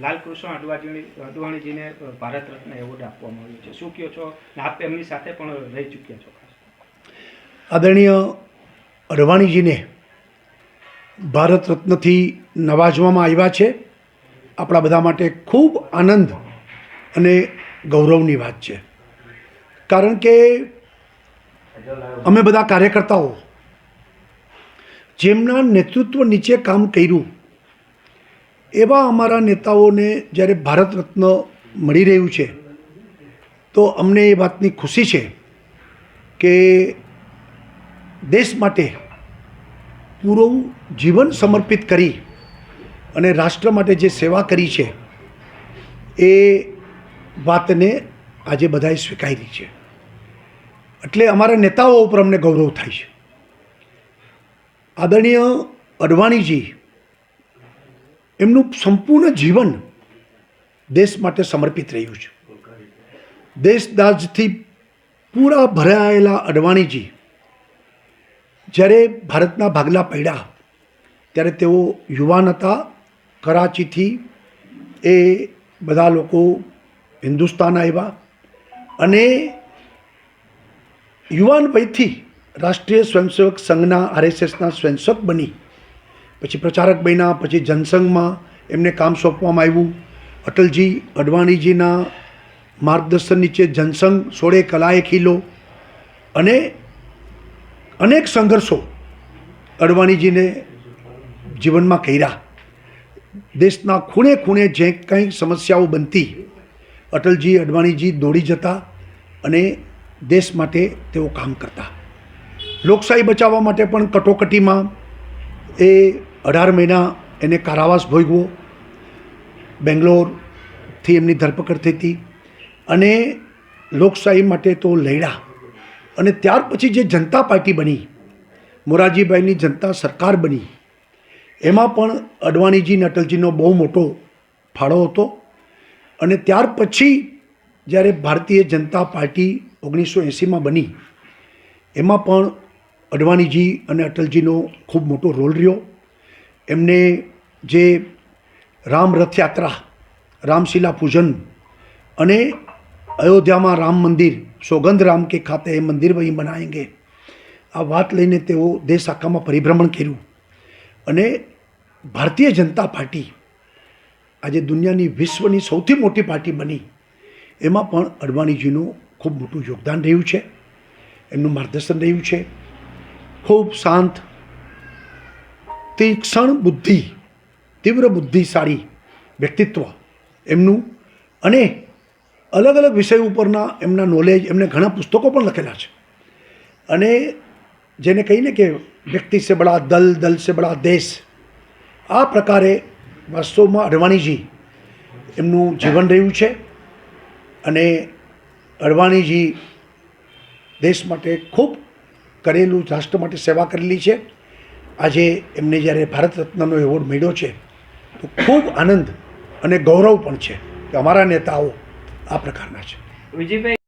Lalkrishna અડવાણીજીને Bharat Ratna award આપવામાં આવ્યો છે, શું કહો છો? આપ એમની સાથે પણ રહી ચૂક્યા છો. આદરણીય અડવાણીજીને ભારત રત્નથી નવાજવામાં આવ્યા છે. આપણા બધા માટે ખૂબ આનંદ અને ગૌરવની વાત છે, કારણ કે અમે બધા કાર્યકર્તાઓ જેમના નેતૃત્વ નીચે કામ કર્યું એવા અમારા નેતાઓને જ્યારે ભારત રત્ન મળી રહ્યું છે તો અમને એ વાતની ખુશી છે કે દેશ માટે પૂરું જીવન સમર્પિત કરી અને રાષ્ટ્ર માટે જે સેવા કરી છે એ વાતને આજે બધાએ સ્વીકારી છે. એટલે અમારા નેતાઓ ઉપર અમને ગૌરવ થાય છે. આદરણીય અડવાણીજી એમનું સંપૂર્ણ જીવન દેશ માટે સમર્પિત રહ્યું છે. દેશદાઝથી પૂરા ભરાયેલા અડવાણીજી જ્યારે ભારતના ભાગલા પડ્યા ત્યારે તેઓ યુવાન હતા. કરાચીથી એ બધા લોકો હિન્દુસ્તાન આવ્યા અને યુવાન વયથી રાષ્ટ્રીય સ્વયંસેવક સંઘના RSSના સ્વયંસેવક બની પછી પ્રચારક બન્યા. પછી જનસંઘમાં એમને કામ સોંપવામાં આવ્યું. અટલજી અડવાણીજીના માર્ગદર્શન નીચે જનસંઘ સોળે કલાએ ખીલો અને અનેક સંઘર્ષો અડવાણીજીને જીવનમાં કર્યા. દેશના ખૂણે ખૂણે જે કંઈ સમસ્યાઓ બનતી અટલજી અડવાણીજી દોડી જતા અને દેશ માટે તેઓ કામ કરતા. લોકશાહી બચાવવા માટે પણ કટોકટીમાં એ 18 મહિના એને કારાવાસ ભોગવો. બેંગ્લોરથી એમની ધરપકડ થઈ હતી અને લોકશાહી માટે તો લડ્યા. અને ત્યાર પછી જે જનતા પાર્ટી બની, મોરારજીભાઈની જનતા સરકાર બની, એમાં પણ અડવાણીજી અને અટલજીનો બહુ મોટો ફાળો હતો. અને ત્યાર પછી જ્યારે ભારતીય જનતા પાર્ટી 1980માં બની એમાં પણ અડવાણીજી અને અટલજીનો ખૂબ મોટો રોલ રહ્યો. એમને જે રામ રથયાત્રા, રામશિલા પૂજન અને અયોધ્યામાં રામ મંદિર, સોગંદ રામ કે ખાતે એ મંદિર વહીં બનાએંગે, આ વાત લઈને તેઓ દેશ આખામાં પરિભ્રમણ કર્યું. અને ભારતીય જનતા પાર્ટી આજે દુનિયાની વિશ્વની સૌથી મોટી પાર્ટી બની. એમાં પણ અડવાણીજીનું ખૂબ મોટું યોગદાન રહ્યું છે. એમનું માર્ગદર્શન રહ્યું છે. ખૂબ શાંત, તીક્ષ્ણ બુદ્ધિ, તીવ્ર બુદ્ધિશાળી વ્યક્તિત્વ એમનું. અને અલગ અલગ વિષય ઉપરના એમના નોલેજ, એમને ઘણા પુસ્તકો પણ લખેલા છે. અને જેને કહીને કે વ્યક્તિ સે બડા દલ, દલ સે બડા દેશ, આ પ્રકારે વાસ્તવમાં અડવાણીજી એમનું જીવન રહ્યું છે. અને અડવાણીજી દેશ માટે ખૂબ કરેલું, રાષ્ટ્ર માટે સેવા કરેલી છે. આજે એમને જ્યારે ભારત રત્નનો એવોર્ડ મળ્યો છે તો ખૂબ આનંદ અને ગૌરવ પણ છે કે અમારા નેતાઓ આ પ્રકારના છે. વિજયભાઈ